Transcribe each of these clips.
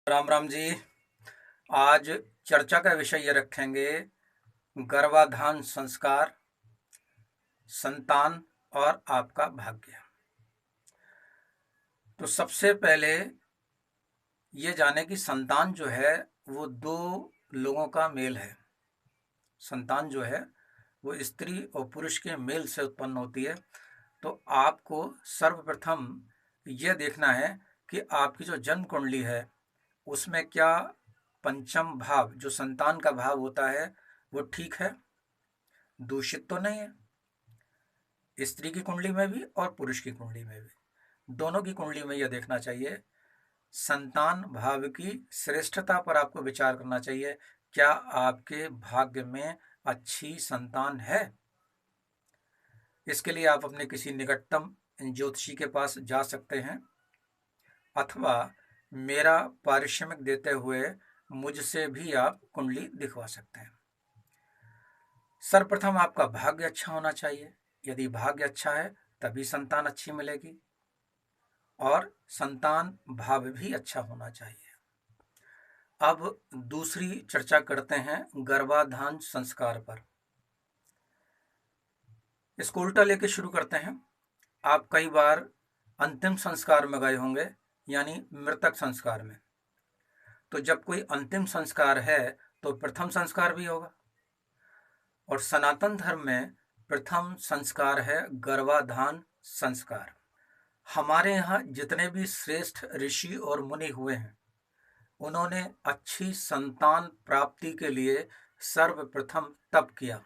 राम राम जी। आज चर्चा का विषय ये रखेंगे, गर्भाधान संस्कार, संतान और आपका भाग्य। तो सबसे पहले ये जाने कि संतान जो है वो दो लोगों का मेल है। संतान जो है वो स्त्री और पुरुष के मेल से उत्पन्न होती है। तो आपको सर्वप्रथम ये देखना है कि आपकी जो जन्म कुंडली है उसमें क्या पंचम भाव जो संतान का भाव होता है वो ठीक है, दूषित तो नहीं है। स्त्री की कुंडली में भी और पुरुष की कुंडली में भी, दोनों की कुंडली में यह देखना चाहिए। संतान भाव की श्रेष्ठता पर आपको विचार करना चाहिए। क्या आपके भाग्य में अच्छी संतान है? इसके लिए आप अपने किसी निकटतम ज्योतिषी के पास जा सकते हैं अथवा मेरा पारिश्रमिक देते हुए मुझसे भी आप कुंडली दिखवा सकते हैं। सर्वप्रथम आपका भाग्य अच्छा होना चाहिए। यदि भाग्य अच्छा है तभी संतान अच्छी मिलेगी, और संतान भाव भी अच्छा होना चाहिए। अब दूसरी चर्चा करते हैं गर्भाधान संस्कार पर। इसको उल्टा लेके शुरू करते हैं। आप कई बार अंतिम संस्कार में गए होंगे, यानी मृतक संस्कार में। तो जब कोई अंतिम संस्कार है तो प्रथम संस्कार भी होगा, और सनातन धर्म में प्रथम संस्कार है गर्भाधान संस्कार। हमारे यहाँ जितने भी श्रेष्ठ ऋषि और मुनि हुए हैं उन्होंने अच्छी संतान प्राप्ति के लिए सर्वप्रथम तप किया,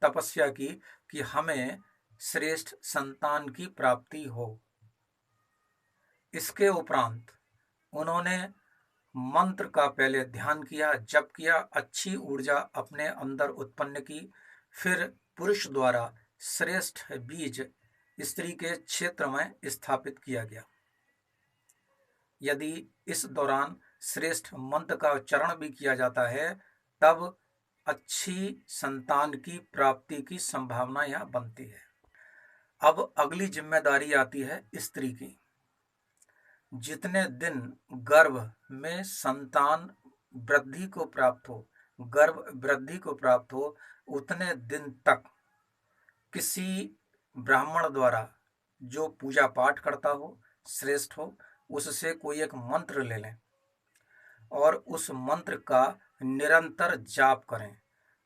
तपस्या की कि हमें श्रेष्ठ संतान की प्राप्ति हो। इसके उपरांत उन्होंने मंत्र का पहले ध्यान किया, जप किया, अच्छी ऊर्जा अपने अंदर उत्पन्न की। फिर पुरुष द्वारा श्रेष्ठ बीज स्त्री के क्षेत्र में स्थापित किया गया। यदि इस दौरान श्रेष्ठ मंत्र का उच्चारण भी किया जाता है तब अच्छी संतान की प्राप्ति की संभावना यह बनती है। अब अगली जिम्मेदारी आती है स्त्री की। जितने दिन गर्भ में संतान वृद्धि को प्राप्त हो, गर्भ वृद्धि को प्राप्त हो, उतने दिन तक किसी ब्राह्मण द्वारा जो पूजा पाठ करता हो, श्रेष्ठ हो, उससे कोई एक मंत्र ले लें और उस मंत्र का निरंतर जाप करें।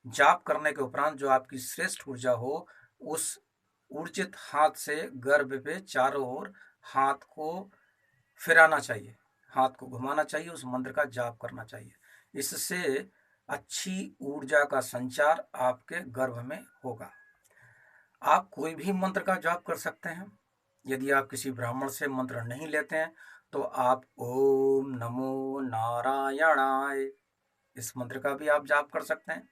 जाप करने के उपरांत जो आपकी श्रेष्ठ ऊर्जा हो, उस ऊर्जित हाथ से गर्भ पे चारों ओर हाथ को फिराना चाहिए, हाथ को घुमाना चाहिए, उस मंत्र का जाप करना चाहिए। इससे अच्छी ऊर्जा का संचार आपके गर्भ में होगा। आप कोई भी मंत्र का जाप कर सकते हैं। यदि आप किसी ब्राह्मण से मंत्र नहीं लेते हैं तो आप ओम नमो नारायणाय इस मंत्र का भी आप जाप कर सकते हैं,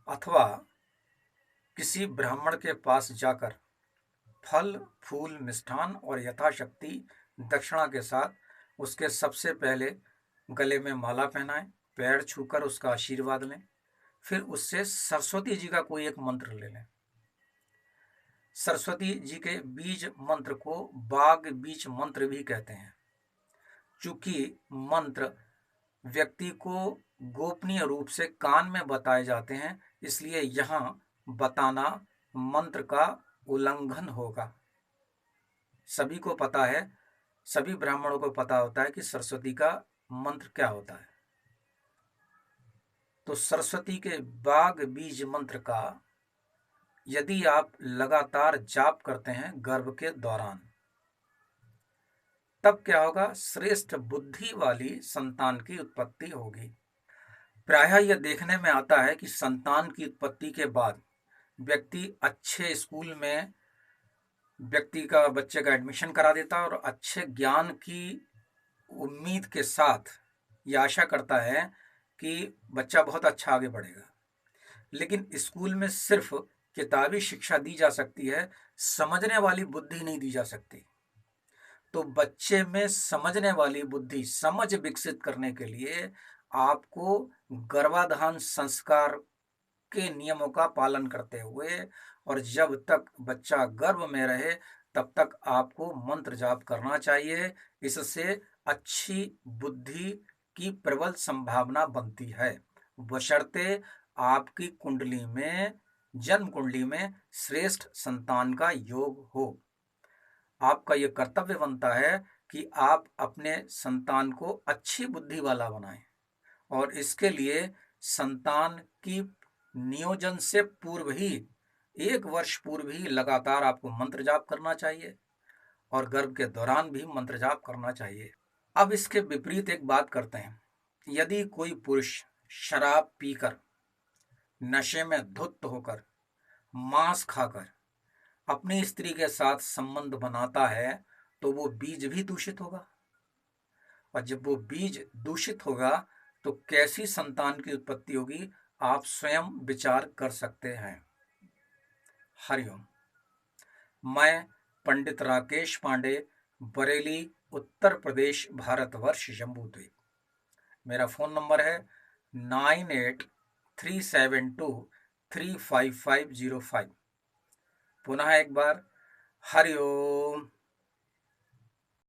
अथवा किसी ब्राह्मण के पास जाकर फल फूल मिष्ठान और यथाशक्ति दक्षिणा के साथ उसके सबसे पहले गले में माला पहनाएं, पैर छूकर उसका आशीर्वाद लें। फिर उससे सरस्वती जी का कोई एक मंत्र ले लें। सरस्वती जी के बीज मंत्र को बाग बीज मंत्र भी कहते हैं। चूंकि मंत्र व्यक्ति को गोपनीय रूप से कान में बताए जाते हैं, इसलिए यहाँ बताना मंत्र का उल्लंघन होगा। सभी को पता है, सभी ब्राह्मणों को पता होता है कि सरस्वती का मंत्र क्या होता है। तो सरस्वती के बाग बीज मंत्र का यदि आप लगातार जाप करते हैं गर्भ के दौरान, तब क्या होगा? श्रेष्ठ बुद्धि वाली संतान की उत्पत्ति होगी। प्रायः यह देखने में आता है कि संतान की उत्पत्ति के बाद व्यक्ति अच्छे स्कूल में बच्चे का एडमिशन करा देता है और अच्छे ज्ञान की उम्मीद के साथ ये आशा करता है कि बच्चा बहुत अच्छा आगे बढ़ेगा। लेकिन स्कूल में सिर्फ किताबी शिक्षा दी जा सकती है, समझने वाली बुद्धि नहीं दी जा सकती। तो बच्चे में समझने वाली बुद्धि, समझ विकसित करने के लिए आपको गर्भाधान संस्कार के नियमों का पालन करते हुए और जब तक बच्चा गर्भ में रहे तब तक आपको मंत्र जाप करना चाहिए। इससे अच्छी बुद्धि की प्रबल संभावना बनती है, बशर्ते आपकी कुंडली में, जन्म कुंडली में श्रेष्ठ संतान का योग हो। आपका यह कर्तव्य बनता है कि आप अपने संतान को अच्छी बुद्धि वाला बनाएं, और इसके लिए संतान की नियोजन से पूर्व ही, 1 वर्ष पूर्व ही लगातार आपको मंत्र जाप करना चाहिए, और गर्भ के दौरान भी मंत्र जाप करना चाहिए। अब इसके विपरीत एक बात करते हैं। यदि कोई पुरुष शराब पीकर, नशे में धुत होकर, मांस खाकर अपनी स्त्री के साथ संबंध बनाता है, तो वो बीज भी दूषित होगा, और जब वो बीज दूषित होगा तो कैसी संतान की उत्पत्ति होगी, आप स्वयं विचार कर सकते हैं। हरिओम। मैं पंडित राकेश पांडे, बरेली, उत्तर प्रदेश, भारतवर्ष, जम्बूद्वीप। मेरा फ़ोन नंबर है 9837235505। पुनः एक बार, हरिओम।